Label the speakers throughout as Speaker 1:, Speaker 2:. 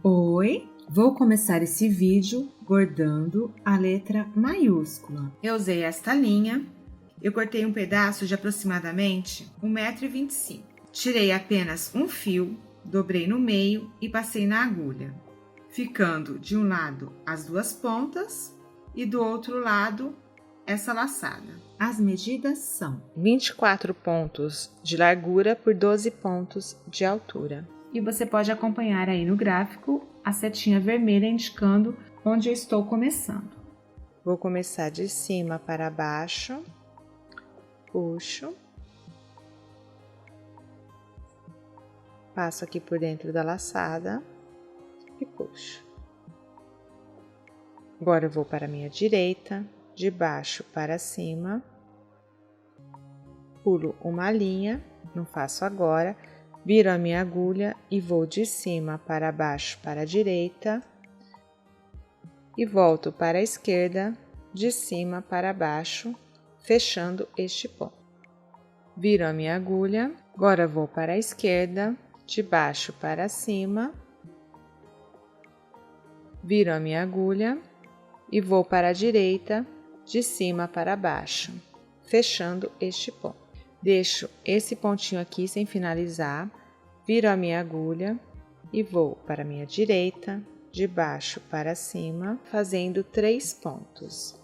Speaker 1: Oi, vou começar esse vídeo bordando a letra maiúscula. Eu usei esta linha, eu cortei um pedaço de aproximadamente 1,25 m. Tirei apenas um fio, dobrei no meio e passei na agulha, ficando de um lado as duas pontas e do outro lado essa laçada. As medidas são
Speaker 2: 24 pontos de largura por 12 pontos de altura.
Speaker 1: E você pode acompanhar aí no gráfico a setinha vermelha indicando onde eu estou começando.
Speaker 2: Vou começar de cima para baixo, puxo, passo aqui por dentro da laçada e puxo. Agora eu vou para a minha direita, de baixo para cima, pulo uma linha, não faço agora, viro a minha agulha e vou de cima para baixo para a direita e volto para a esquerda, de cima para baixo, fechando este ponto. Viro a minha agulha, agora vou para a esquerda, de baixo para cima, viro a minha agulha e vou para a direita, de cima para baixo, fechando este ponto. Deixo esse pontinho aqui sem finalizar, viro a minha agulha e vou para a minha direita, de baixo para cima, fazendo 3 pontos.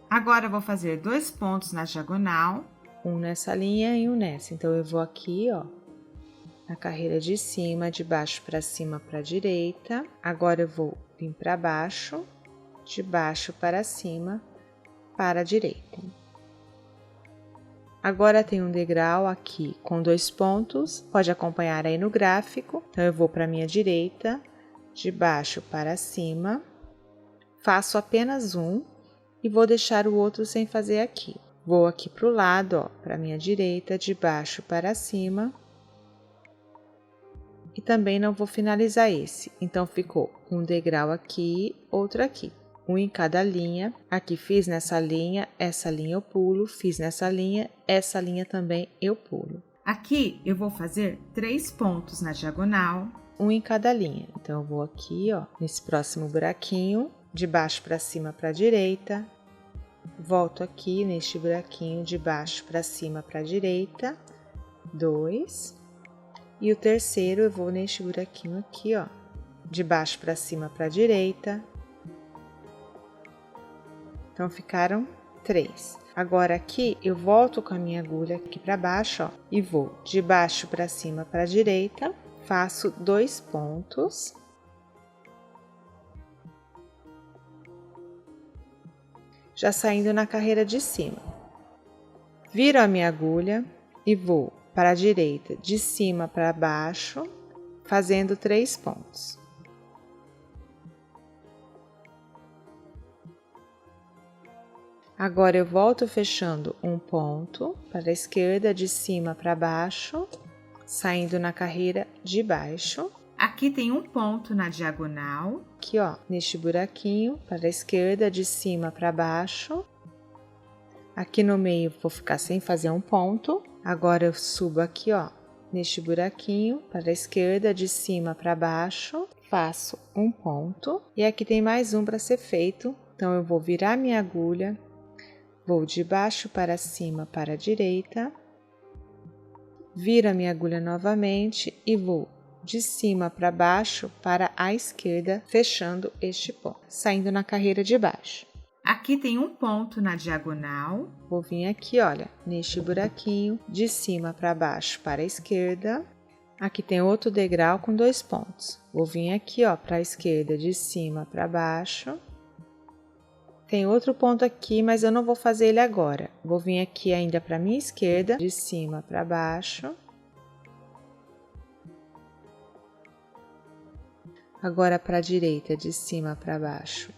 Speaker 1: Agora eu vou fazer 2 pontos na diagonal.
Speaker 2: Um nessa linha e um nessa. Então, eu vou aqui, ó, na carreira de cima, de baixo para cima para a direita. Agora eu vou vir para baixo, de baixo para cima, para a direita. Agora tem um degrau aqui com 2 pontos, pode acompanhar aí no gráfico. Então, eu vou para a minha direita, de baixo para cima, faço apenas um e vou deixar o outro sem fazer aqui. Vou aqui para o lado, ó, para a minha direita, de baixo para cima. E também não vou finalizar esse. Então, ficou um degrau aqui, outro aqui. Um em cada linha. Aqui fiz nessa linha, essa linha eu pulo. Fiz nessa linha, essa linha também eu pulo.
Speaker 1: Aqui eu vou fazer 3 pontos na diagonal.
Speaker 2: Um em cada linha. Então, eu vou aqui, ó, nesse próximo buraquinho, de baixo para cima para a direita. Volto aqui neste buraquinho de baixo para cima para a direita, 2. E o terceiro eu vou neste buraquinho aqui, ó, de baixo para cima para a direita. Então, ficaram 3. Agora, aqui eu volto com a minha agulha aqui para baixo, ó, e vou de baixo para cima para a direita, faço 2 pontos. Já saindo na carreira de cima. Viro a minha agulha e vou para a direita, de cima para baixo, fazendo 3 pontos. Agora eu volto fechando um ponto para a esquerda, de cima para baixo, saindo na carreira de baixo.
Speaker 1: Aqui tem um ponto na diagonal.
Speaker 2: Aqui, ó, neste buraquinho, para a esquerda, de cima para baixo. Aqui no meio, vou ficar sem fazer um ponto. Agora, eu subo aqui, ó, neste buraquinho, para a esquerda, de cima para baixo. Faço um ponto. E aqui tem mais um para ser feito. Então, eu vou virar minha agulha. Vou de baixo para cima para a direita. Viro a minha agulha novamente e vou de cima para baixo para a esquerda, fechando este ponto, saindo na carreira de baixo.
Speaker 1: Aqui tem um ponto na diagonal.
Speaker 2: Vou vir aqui, olha, neste buraquinho, de cima para baixo para a esquerda. Aqui tem outro degrau com 2 pontos. Vou vir aqui, ó, para a esquerda, de cima para baixo. Tem outro ponto aqui, mas eu não vou fazer ele agora. Vou vir aqui ainda para a minha esquerda, de cima para baixo. Agora para a direita, de cima para baixo.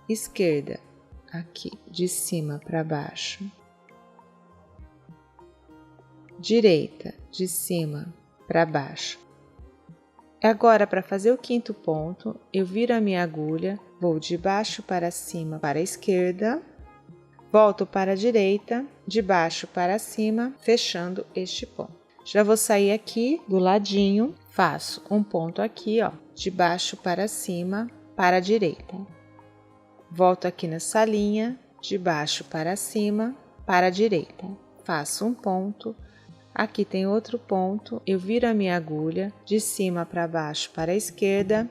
Speaker 2: Esquerda, aqui, de cima para baixo. Direita, de cima para baixo. Agora, para fazer o 5º ponto, eu viro a minha agulha vou de baixo para cima para a esquerda, volto para a direita, de baixo para cima, fechando este ponto. Já vou sair aqui do ladinho, faço um ponto aqui, ó, de baixo para cima, para a direita. Volto aqui nessa linha, de baixo para cima, para a direita. Faço um ponto, aqui tem outro ponto, eu viro a minha agulha, de cima para baixo para a esquerda.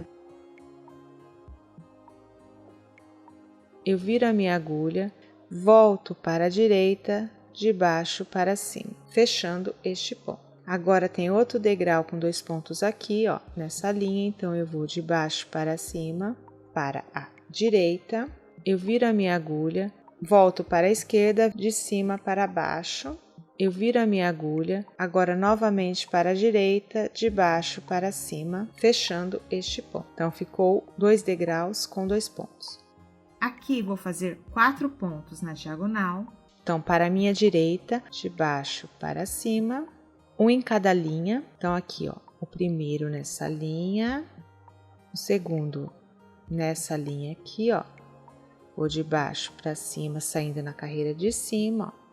Speaker 2: Eu viro a minha agulha, volto para a direita, de baixo para cima, fechando este ponto. Agora tem outro degrau com 2 pontos aqui, ó, nessa linha, então eu vou de baixo para cima, para a direita, eu viro a minha agulha, volto para a esquerda, de cima para baixo, eu viro a minha agulha, agora novamente para a direita, de baixo para cima, fechando este ponto. Então ficou 2 degraus com 2 pontos.
Speaker 1: Aqui vou fazer 4 pontos na diagonal.
Speaker 2: Então, para a minha direita, de baixo para cima, um em cada linha. Então, aqui, ó, o primeiro nessa linha, o segundo nessa linha aqui, ó. Vou de baixo para cima, saindo na carreira de cima, ó.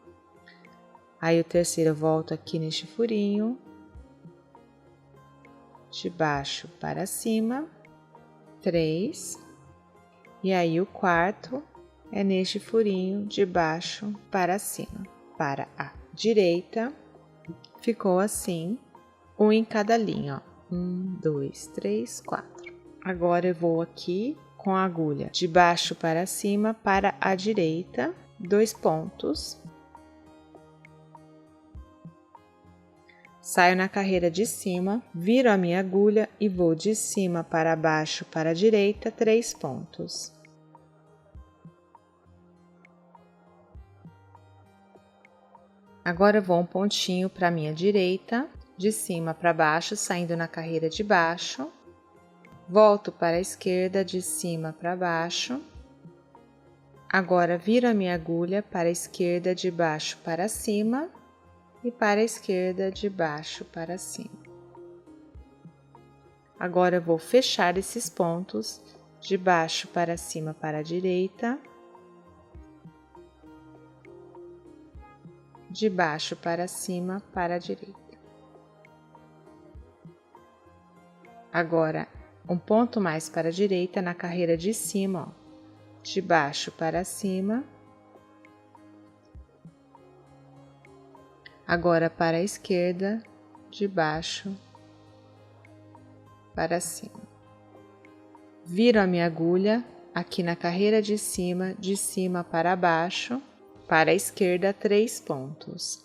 Speaker 2: Aí, o terceiro eu volto aqui neste furinho, de baixo para cima, 3. E aí, o quarto é neste furinho de baixo para cima, para a direita, ficou assim, um em cada linha, ó. 1, 2, 3, 4. Agora eu vou aqui com a agulha de baixo para cima, para a direita, 2 pontos. Saio na carreira de cima, viro a minha agulha e vou de cima para baixo para a direita, 3 pontos. Agora eu vou um pontinho para a minha direita, de cima para baixo, saindo na carreira de baixo. Volto para a esquerda, de cima para baixo. Agora viro a minha agulha para a esquerda, de baixo para cima. E para a esquerda, de baixo para cima. Agora eu vou fechar esses pontos, de baixo para cima para a direita. De baixo para cima para a direita. Agora, um ponto mais para a direita na carreira de cima, ó, de baixo para cima. Agora para a esquerda, de baixo para cima. Viro a minha agulha aqui na carreira de cima para baixo. Para a esquerda, 3 pontos.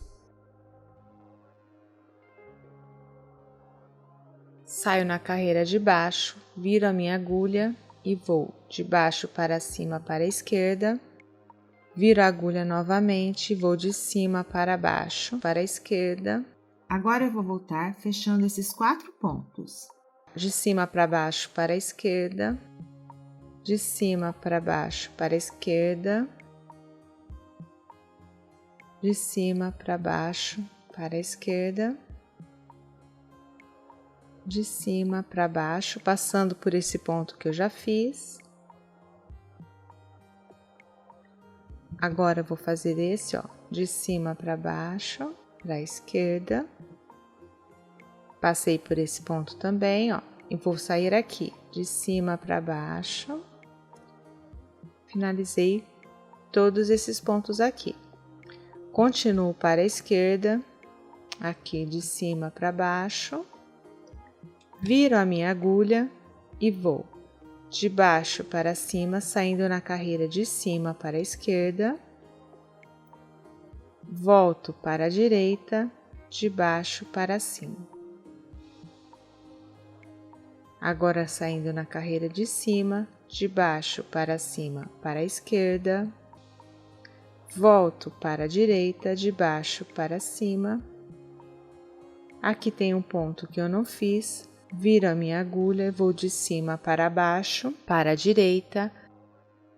Speaker 2: Saio na carreira de baixo, viro a minha agulha e vou de baixo para cima para a esquerda. Viro a agulha novamente e vou de cima para baixo, para a esquerda.
Speaker 1: Agora eu vou voltar fechando esses 4 pontos.
Speaker 2: De cima para baixo para a esquerda. De cima para baixo para a esquerda. De cima para baixo para a esquerda, de cima para baixo, passando por esse ponto que eu já fiz. Agora eu vou fazer esse, ó, de cima para baixo, para a esquerda. Passei por esse ponto também, ó, e vou sair aqui, de cima para baixo. Finalizei todos esses pontos aqui. Continuo para a esquerda, aqui de cima para baixo, viro a minha agulha e vou de baixo para cima, saindo na carreira de cima para a esquerda, volto para a direita, de baixo para cima. Agora saindo na carreira de cima, de baixo para cima para a esquerda, volto para a direita, de baixo para cima. Aqui tem um ponto que eu não fiz, viro a minha agulha, vou de cima para baixo, para a direita,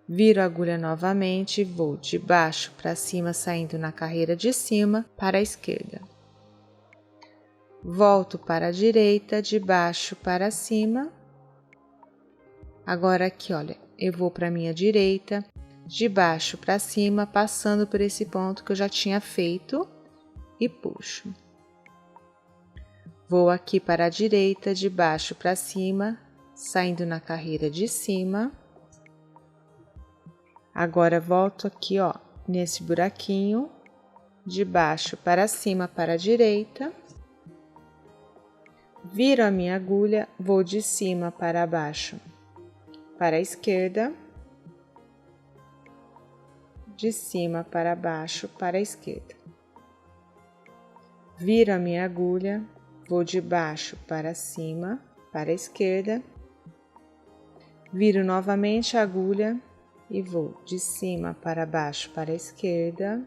Speaker 2: viro a agulha novamente, vou de baixo para cima, saindo na carreira de cima, para a esquerda. Volto para a direita, de baixo para cima. Agora aqui, olha, eu vou para a minha direita, de baixo para cima, passando por esse ponto que eu já tinha feito e puxo. Vou aqui para a direita, de baixo para cima, saindo na carreira de cima. Agora volto aqui, ó, nesse buraquinho, de baixo para cima para a direita. Viro a minha agulha, vou de cima para baixo para a esquerda. De cima para baixo para a esquerda. Viro a minha agulha, vou de baixo para cima para a esquerda. Viro novamente a agulha e vou de cima para baixo para a esquerda.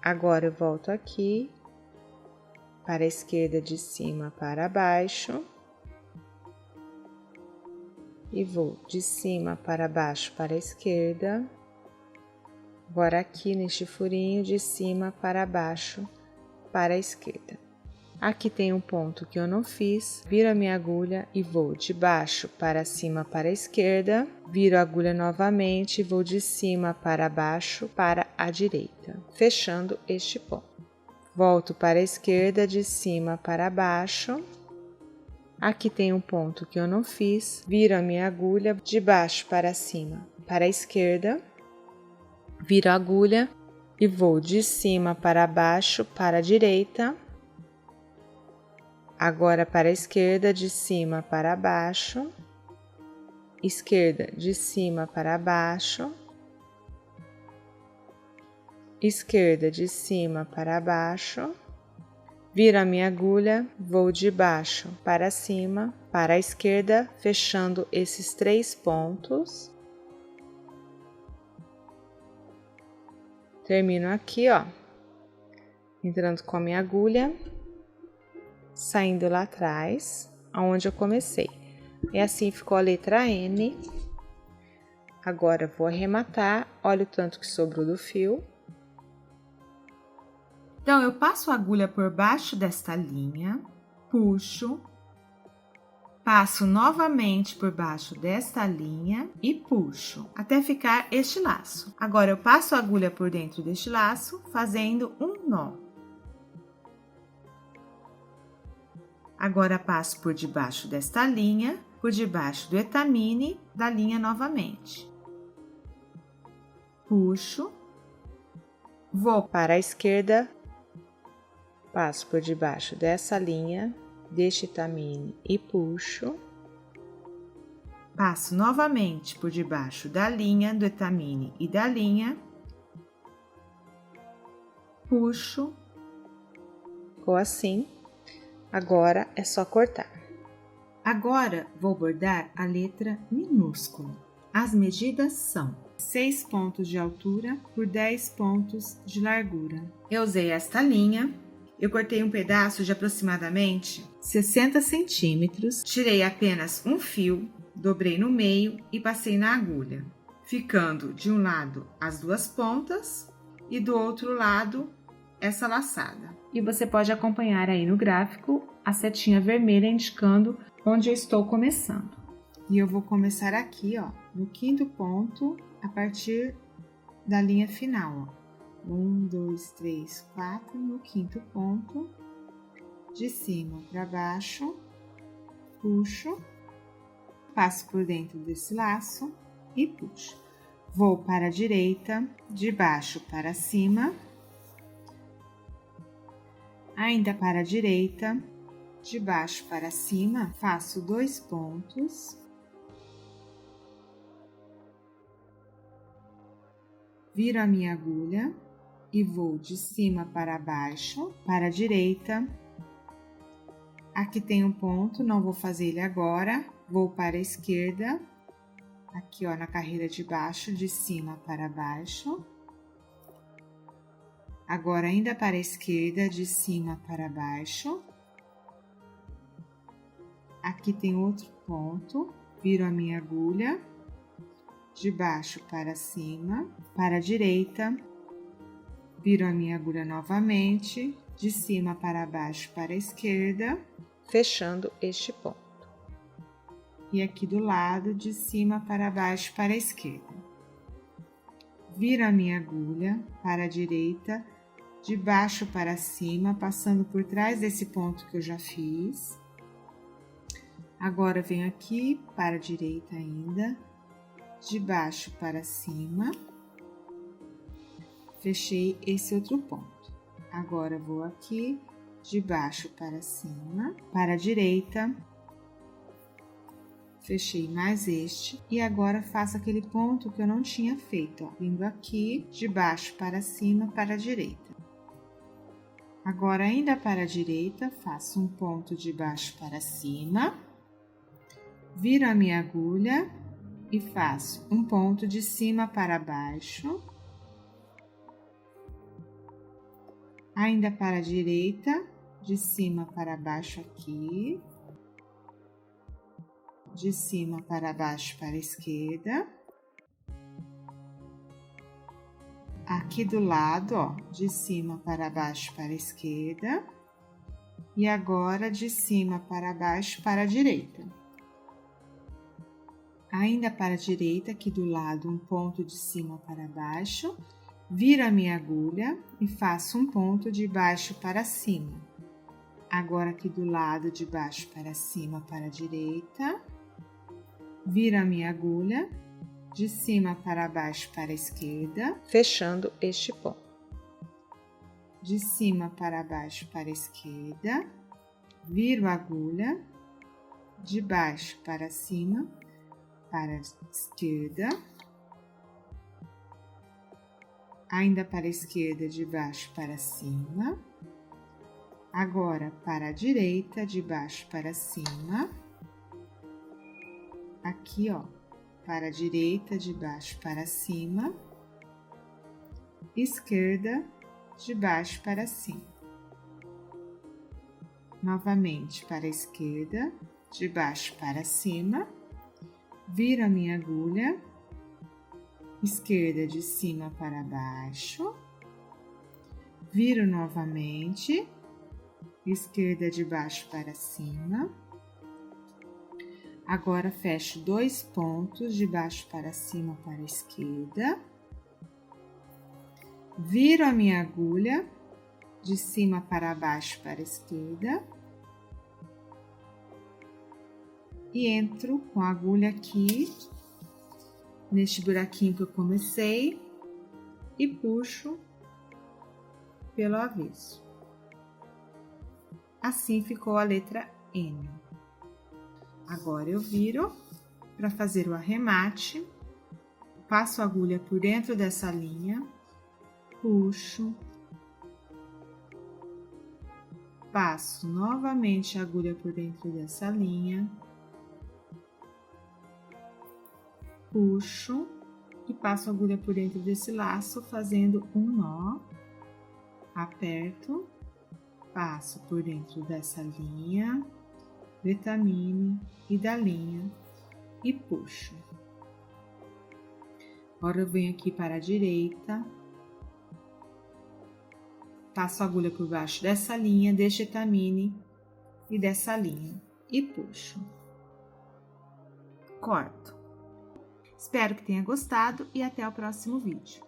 Speaker 2: Agora eu volto aqui para a esquerda, de cima para baixo. E vou de cima para baixo para a esquerda. Agora aqui neste furinho, de cima para baixo para a esquerda. Aqui tem um ponto que eu não fiz, viro a minha agulha e vou de baixo para cima para a esquerda, viro a agulha novamente e vou de cima para baixo para a direita, fechando este ponto. Volto para a esquerda, de cima para baixo. Aqui tem um ponto que eu não fiz, viro a minha agulha de baixo para cima para a esquerda, viro a agulha e vou de cima para baixo para a direita. Agora para a esquerda, de cima para baixo. Esquerda, de cima para baixo. Esquerda, de cima para baixo. Viro a minha agulha, vou de baixo para cima, para a esquerda, fechando esses 3 pontos. Termino aqui, ó, entrando com a minha agulha, saindo lá atrás, aonde eu comecei. E assim ficou a letra N. Agora vou arrematar, olha o tanto que sobrou do fio.
Speaker 1: Então, eu passo a agulha por baixo desta linha, puxo, passo novamente por baixo desta linha e puxo, até ficar este laço. Agora, eu passo a agulha por dentro deste laço, fazendo um nó. Agora, passo por debaixo desta linha, por debaixo do etamine da linha novamente. Puxo, vou para a esquerda, passo por debaixo dessa linha, deste etamine e puxo. Passo novamente por debaixo da linha do etamine e da linha. Puxo. Ficou assim. Agora é só cortar. Agora vou bordar a letra minúscula. As medidas são 6 pontos de altura por 10 pontos de largura. Eu usei esta linha. Eu cortei um pedaço de aproximadamente 60 centímetros, tirei apenas um fio, dobrei no meio e passei na agulha, ficando de um lado as 2 pontas e do outro lado essa laçada. E você pode acompanhar aí no gráfico a setinha vermelha indicando onde eu estou começando. E eu vou começar aqui, ó, no 5º ponto, a partir da linha final, ó. 1, 2, 3, 4, no 5º ponto, de cima para baixo, puxo, passo por dentro desse laço e puxo. Vou para a direita, de baixo para cima, ainda para a direita, de baixo para cima, faço 2 pontos, viro a minha agulha e vou de cima para baixo, para a direita. Aqui tem um ponto, não vou fazer ele agora, vou para a esquerda, aqui ó, na carreira de baixo, de cima para baixo. Agora ainda para a esquerda, de cima para baixo. Aqui tem outro ponto, viro a minha agulha, de baixo para cima, para a direita. Viro a minha agulha novamente, de cima para baixo para a esquerda, fechando este ponto. e aqui do lado, de cima para baixo para a esquerda. Viro a minha agulha para a direita, de baixo para cima, passando por trás desse ponto que eu já fiz. Agora, venho aqui para a direita ainda, de baixo para cima. Fechei esse outro ponto. Agora, vou aqui, de baixo para cima, para a direita. Fechei mais este e agora faço aquele ponto que eu não tinha feito, ó, vindo aqui de baixo para cima para a direita. Agora, ainda para a direita, faço um ponto de baixo para cima, viro a minha agulha e faço um ponto de cima para baixo. Ainda para a direita, de cima para baixo aqui. De cima para baixo para a esquerda. Aqui do lado, ó, de cima para baixo para a esquerda. E agora de cima para baixo para a direita. Ainda para a direita, aqui do lado, um ponto de cima para baixo. Viro a minha agulha e faço um ponto de baixo para cima. Agora aqui do lado, de baixo para cima para a direita. Viro a minha agulha, de cima para baixo para a esquerda,
Speaker 2: fechando este ponto.
Speaker 1: De cima para baixo para a esquerda, viro a agulha, de baixo para cima para a esquerda, ainda para a esquerda, de baixo para cima, agora para a direita, de baixo para cima. Aqui, ó, para a direita, de baixo para cima, esquerda, de baixo para cima. Novamente para a esquerda, de baixo para cima, viro a minha agulha, esquerda de cima para baixo, viro novamente, esquerda de baixo para cima. Agora, fecho 2 pontos de baixo para cima para a esquerda. Viro a minha agulha de cima para baixo para a esquerda. E entro com a agulha aqui, neste buraquinho que eu comecei, e puxo pelo avesso. Assim ficou a letra N. Agora, eu viro para fazer o arremate, passo a agulha por dentro dessa linha, puxo, passo novamente a agulha por dentro dessa linha, puxo e passo a agulha por dentro desse laço, fazendo um nó, aperto, passo por dentro dessa linha, letra mini e da linha e puxo. Agora eu venho aqui para a direita, passo a agulha por baixo dessa linha, deste etamine e dessa linha e puxo. Corto. Espero que tenha gostado e até o próximo vídeo.